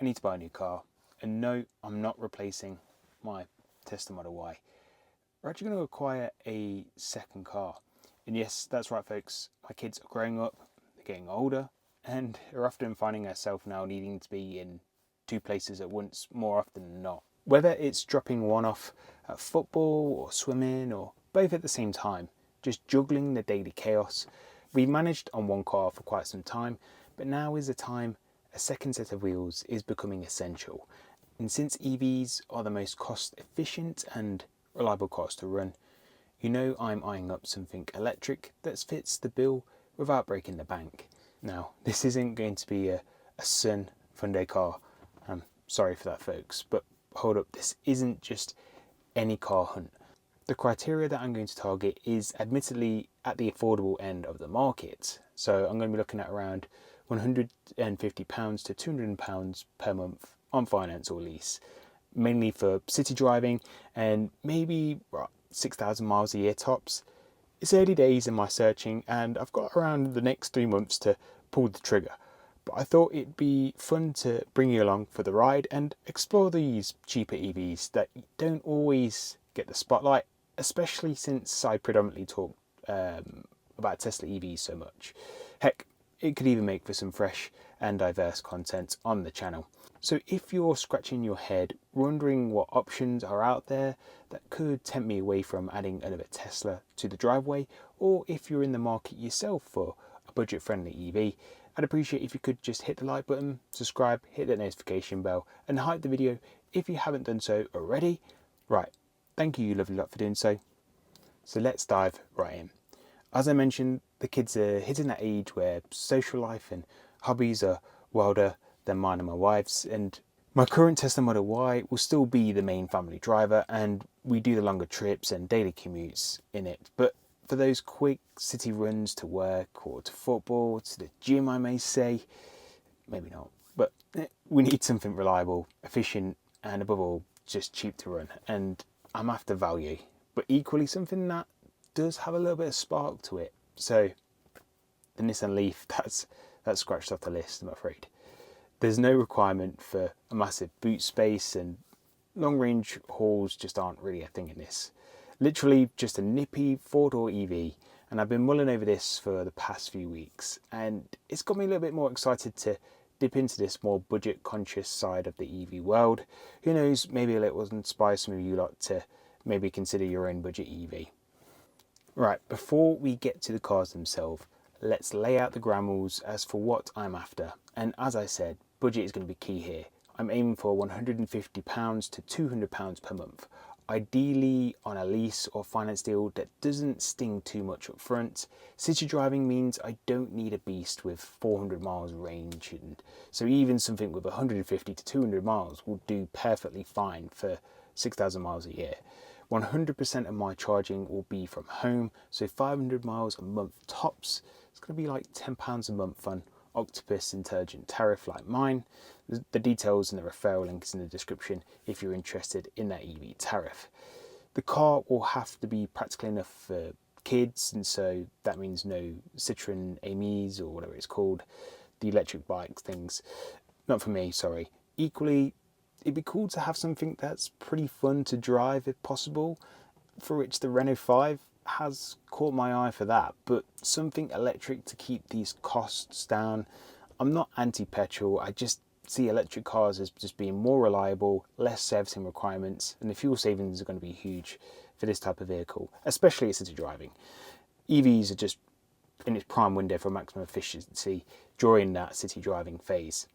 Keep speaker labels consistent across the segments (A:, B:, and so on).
A: I need to buy a new car. And no, I'm not replacing my Tesla Model Y. We're actually going to acquire a second car. And yes, that's right folks, my kids are growing up, they're getting older, and are often finding herself now needing to be in two places at once more often than not. Whether it's dropping one off at football or swimming or both at the same time, just juggling the daily chaos. We've managed on one car for quite some time, but now is the time a second set of wheels is becoming essential. And since EVs are the most cost efficient and reliable cars to run, you know I'm eyeing up something electric that fits the bill without breaking the bank. Now, this isn't going to be a Sun Funday car. I'm sorry for that folks, but hold up, this isn't just any car hunt. The criteria that I'm going to target is admittedly at the affordable end of the market. So I'm going to be looking at around £150 to £200 per month on finance or lease, mainly for city driving and maybe 6,000 miles a year tops. It's early days in my searching and I've got around the next 3 months to pull the trigger. But I thought it'd be fun to bring you along for the ride and explore these cheaper EVs that don't always get the spotlight, especially since I predominantly talk about Tesla EVs so much. Heck, it could even make for some fresh and diverse content on the channel. So if you're scratching your head, wondering what options are out there that could tempt me away from adding another Tesla to the driveway, or if you're in the market yourself for a budget-friendly EV, I'd appreciate if you could just hit the like button, subscribe, hit that notification bell, and hype the video if you haven't done so already. Right, thank you lovely lot for doing so. So let's dive right in. As I mentioned, the kids are hitting that age where social life and hobbies are wilder than mine and my wife's, and my current Tesla Model Y will still be the main family driver and we do the longer trips and daily commutes in it. But for those quick city runs to work or to football, to the gym I may say, maybe not, but we need something reliable, efficient, and above all, just cheap to run. And I'm after value, but equally something that does have a little bit of spark to it. So the Nissan Leaf, that's scratched off the list, I'm afraid. There's no requirement for a massive boot space and long range hauls just aren't really a thing in this. Literally just a nippy 4-door EV, and I've been mulling over this for the past few weeks and it's got me a little bit more excited to dip into this more budget conscious side of the EV world. Who knows, maybe a little inspire some of you lot to maybe consider your own budget EV. Right, before we get to the cars themselves, let's lay out the ground rules as for what I'm after. And as I said, budget is going to be key here. I'm aiming for £150 to £200 per month, ideally on a lease or finance deal that doesn't sting too much up front. City driving means I don't need a beast with 400 miles range, and so even something with 150 to 200 miles will do perfectly fine for 6,000 miles a year. 100% of my charging will be from home, so 500 miles a month tops. It's going to be like £10 a month on Octopus Intelligent Tariff like mine. The details and the referral link is in the description if you're interested in that EV tariff. The car will have to be practical enough for kids, and so that means no Citroen Amis or whatever it's called, the electric bikes things. Not for me, sorry. Equally, it'd be cool to have something that's pretty fun to drive if possible, for which the Renault 5 has caught my eye for that, but something electric to keep these costs down. I'm not anti-petrol, I just see electric cars as just being more reliable, less servicing requirements, and the fuel savings are going to be huge for this type of vehicle, especially at city driving. EVs are just in its prime window for maximum efficiency during that city driving phase.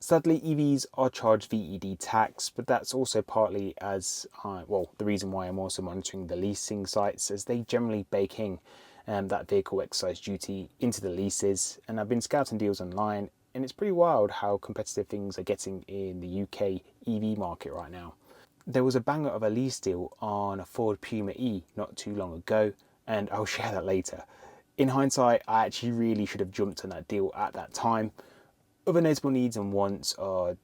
A: Sadly, EVs are charged VED tax, but that's also partly the reason why I'm also monitoring the leasing sites, as they generally bake in that vehicle excise duty into the leases. And I've been scouting deals online, and it's pretty wild how competitive things are getting in the UK EV market right now. There was a banger of a lease deal on a Ford Puma E not too long ago, and I'll share that later. In hindsight, I actually really should have jumped on that deal at that time. Other notable needs and wants are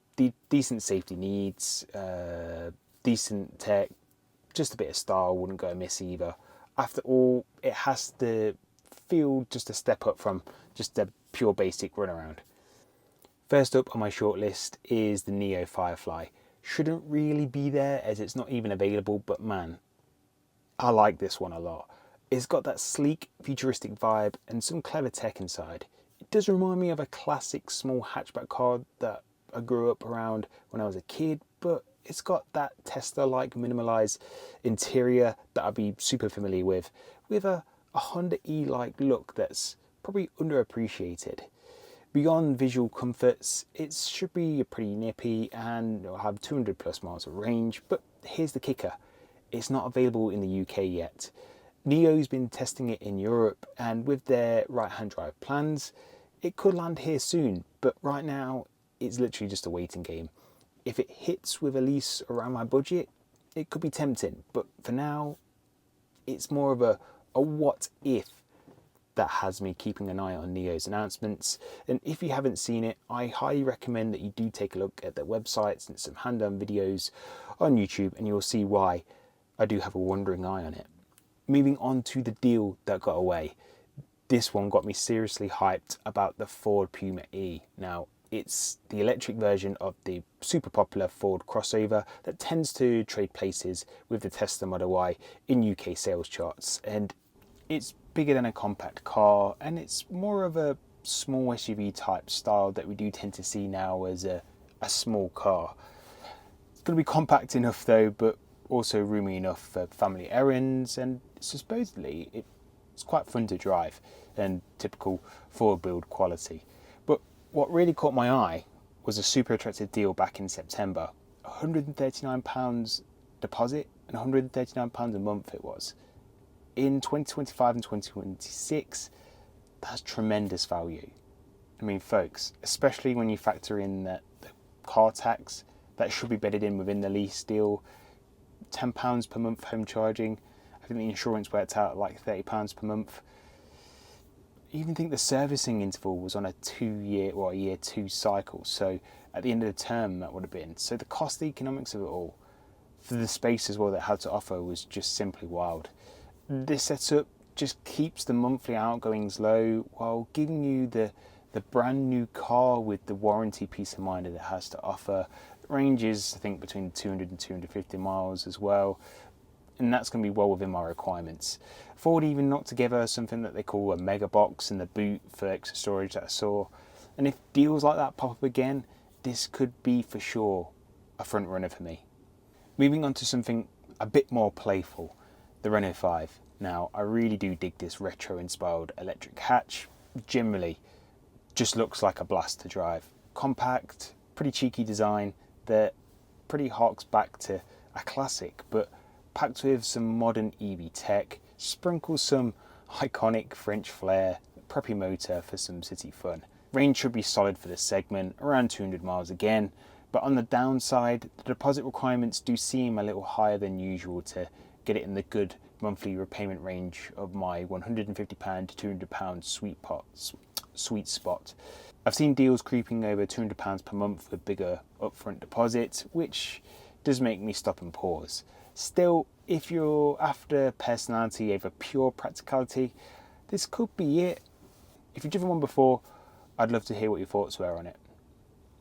A: decent safety needs, decent tech, just a bit of style wouldn't go amiss either. After all, it has to feel just a step up from just a pure basic runaround. First up on my shortlist is the Nio Firefly. Shouldn't really be there as it's not even available, but man, I like this one a lot. It's got that sleek, futuristic vibe and some clever tech inside. It does remind me of a classic small hatchback car that I grew up around when I was a kid, but it's got that Tesla-like minimalised interior that I'd be super familiar with a Honda E-like look that's probably underappreciated. Beyond visual comforts, it should be pretty nippy and it'll have 200 plus miles of range, but here's the kicker. It's not available in the UK yet. Nio's been testing it in Europe, and with their right-hand drive plans, it could land here soon, but right now it's literally just a waiting game. If it hits with a lease around my budget, it could be tempting, but for now, it's more of a what if that has me keeping an eye on Nio's announcements. And if you haven't seen it, I highly recommend that you do take a look at their websites and some hand-done videos on YouTube, and you'll see why I do have a wandering eye on it. Moving on to the deal that got away. This one got me seriously hyped about the Ford Puma E. Now, it's the electric version of the super popular Ford crossover that tends to trade places with the Tesla Model Y in UK sales charts. And it's bigger than a compact car, and it's more of a small SUV type style that we do tend to see now as a small car. It's going to be compact enough though, but also roomy enough for family errands, and supposedly it's quite fun to drive and typical Ford build quality. But what really caught my eye was a super attractive deal back in September. £139 deposit and £139 a month it was. In 2025 and 2026, that's tremendous value. I mean, folks, especially when you factor in that the car tax that should be bedded in within the lease deal, £10 per month home charging. I think the insurance worked out at like £30 per month. I even think the servicing interval was on a year 2 cycle. So at the end of the term, that would have been. So the cost, the economics of it all, for the space as well that it had to offer was just simply wild. This setup just keeps the monthly outgoings low while giving you the brand new car with the warranty peace of mind that it has to offer. Ranges, I think, between 200 and 250 miles as well, and that's going to be well within my requirements. Ford even knocked together something that they call a mega box in the boot for extra storage that I saw, and if deals like that pop up again, this could be for sure a front runner for me. Moving on to something a bit more playful, the Renault 5. Now, I really do dig this retro-inspired electric hatch. Generally, just looks like a blast to drive. Compact, pretty cheeky design that pretty harks back to a classic, but packed with some modern EV tech, sprinkles some iconic French flair, preppy motor for some city fun. Range should be solid for this segment, around 200 miles again, but on the downside, the deposit requirements do seem a little higher than usual to get it in the good monthly repayment range of my £150 to £200 sweet spot. I've seen deals creeping over £200 per month with bigger upfront deposits, which does make me stop and pause. Still, if you're after personality over pure practicality, this could be it. If you've driven one before, I'd love to hear what your thoughts were on it.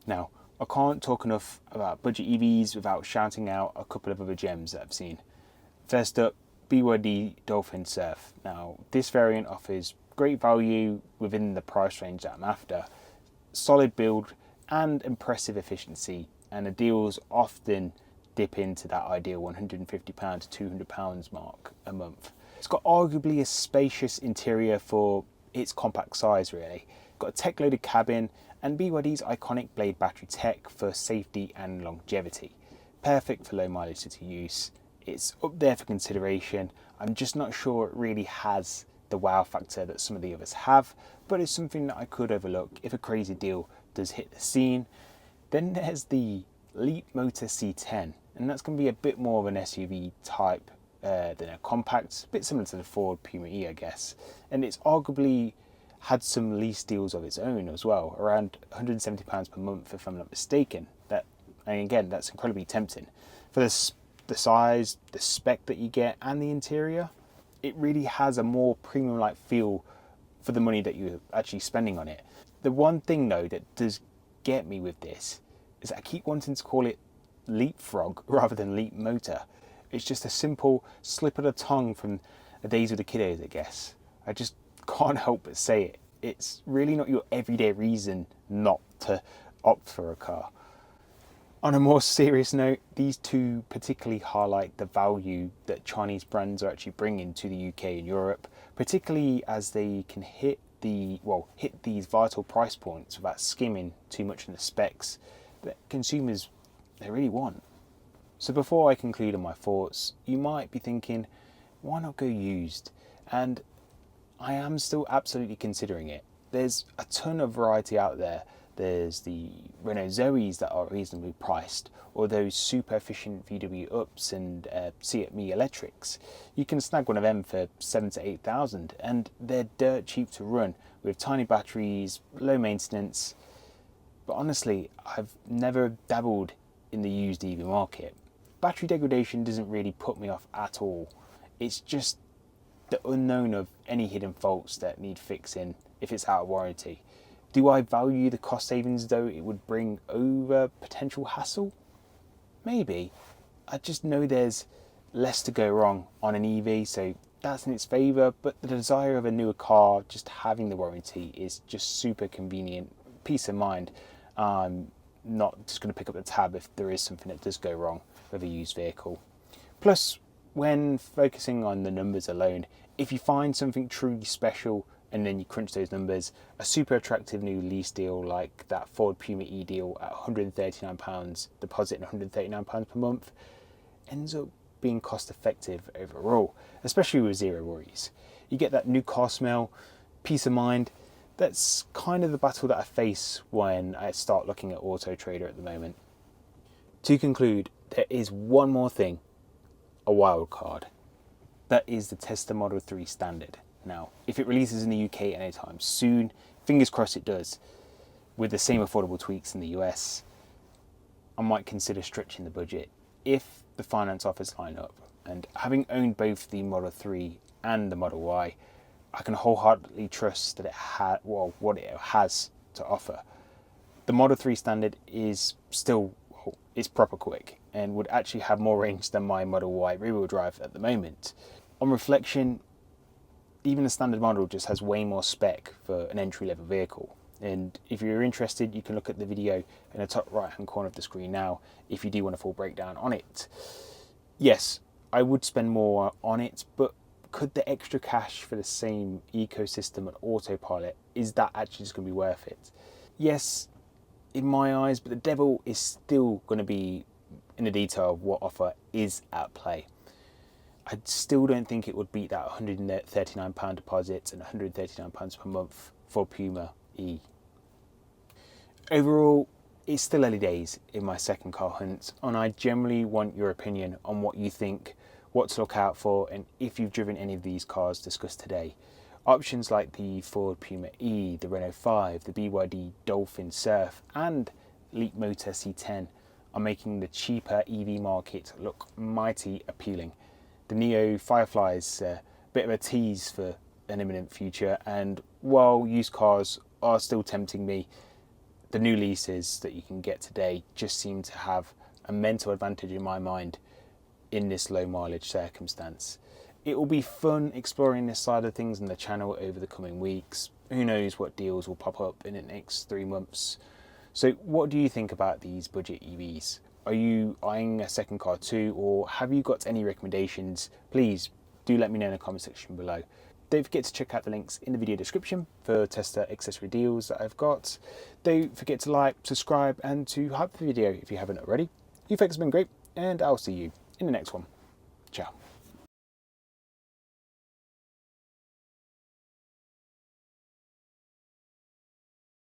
A: Now, I can't talk enough about budget EVs without shouting out a couple of other gems that I've seen. First up, BYD Dolphin Surf. Now, this variant offers great value within the price range that I'm after, solid build and impressive efficiency, and the deals often dip into that ideal £150 to £200 mark a month. It's got arguably a spacious interior for its compact size really. Got a tech-loaded cabin and BYD's iconic blade battery tech for safety and longevity. Perfect for low mileage city use. It's up there for consideration. I'm just not sure it really has the wow factor that some of the others have, but it's something that I could overlook if a crazy deal does hit the scene. Then there's the Leapmotor C10, and that's going to be a bit more of an SUV type than a compact, a bit similar to the Ford Puma E, I guess. And it's arguably had some lease deals of its own as well, around £170 per month if I'm not mistaken. And again, that's incredibly tempting. For the size, the spec that you get, and the interior, it really has a more premium-like feel for the money that you're actually spending on it. The one thing though that does get me with this is that I keep wanting to call it Leapfrog rather than Leapmotor. It's just a simple slip of the tongue from the days of the kiddos, I guess. I just can't help but say it. It's really not your everyday reason not to opt for a car. On a more serious note, these two particularly highlight the value that Chinese brands are actually bringing to the UK and Europe, particularly as they can hit these vital price points without skimming too much in the specs that consumers they really want. So before I conclude on my thoughts, you might be thinking, why not go used? And I am still absolutely considering it. There's a ton of variety out there. There's the Renault Zoes that are reasonably priced, or those super efficient VW Ups and Seat Me electrics. You can snag one of them for 7,000 to 8,000, and they're dirt cheap to run with tiny batteries, low maintenance. But honestly, I've never dabbled in the used EV market. Battery degradation doesn't really put me off at all. It's just the unknown of any hidden faults that need fixing if it's out of warranty. Do I value the cost savings though it would bring over potential hassle? Maybe. I just know there's less to go wrong on an EV, so that's in its favour, but the desire of a newer car, just having the warranty, is just super convenient. Peace of mind. I'm not just going to pick up the tab if there is something that does go wrong with a used vehicle. Plus, when focusing on the numbers alone, if you find something truly special and then you crunch those numbers, a super attractive new lease deal like that Ford Puma E deal at £139 deposit and £139 per month ends up being cost effective overall, especially with zero worries. You get that new car smell, peace of mind. That's kind of the battle that I face when I start looking at Auto Trader at the moment. To conclude, there is one more thing, a wild card. That is the Tesla Model 3 Standard. Now, if it releases in the UK anytime soon, fingers crossed it does, with the same affordable tweaks in the US, I might consider stretching the budget if the finance offers line up. And having owned both the Model 3 and the Model Y, I can wholeheartedly trust that what it has to offer. The Model 3 Standard is still it's proper quick and would actually have more range than my Model Y rear-wheel drive at the moment. On reflection, even the standard model just has way more spec for an entry-level vehicle. And if you're interested, you can look at the video in the top right-hand corner of the screen now if you do want a full breakdown on it. Yes, I would spend more on it, but could the extra cash for the same ecosystem and autopilot, is that actually just going to be worth it? Yes, in my eyes, but the devil is still going to be in the detail of what offer is at play. I still don't think it would beat that £139 deposit and £139 per month for Puma E. Overall, it's still early days in my second car hunt, and I generally want your opinion on what you think, what to look out for, and if you've driven any of these cars discussed today. Options like the Ford Puma E, the Renault 5, the BYD Dolphin Surf and Leapmotor C10 are making the cheaper EV market look mighty appealing. The Nio Firefly is a bit of a tease for an imminent future, and while used cars are still tempting me, the new leases that you can get today just seem to have a mental advantage in my mind in this low mileage circumstance. It will be fun exploring this side of things on the channel over the coming weeks. Who knows what deals will pop up in the next 3 months. So what do you think about these budget EVs? Are you eyeing a second car too, or have you got any recommendations? Please do let me know in the comment section below. Don't forget to check out the links in the video description for Tesla accessory deals that I've got. Don't forget to like, subscribe and to hype the video if you haven't already. You folks have been great, and I'll see you in the next one.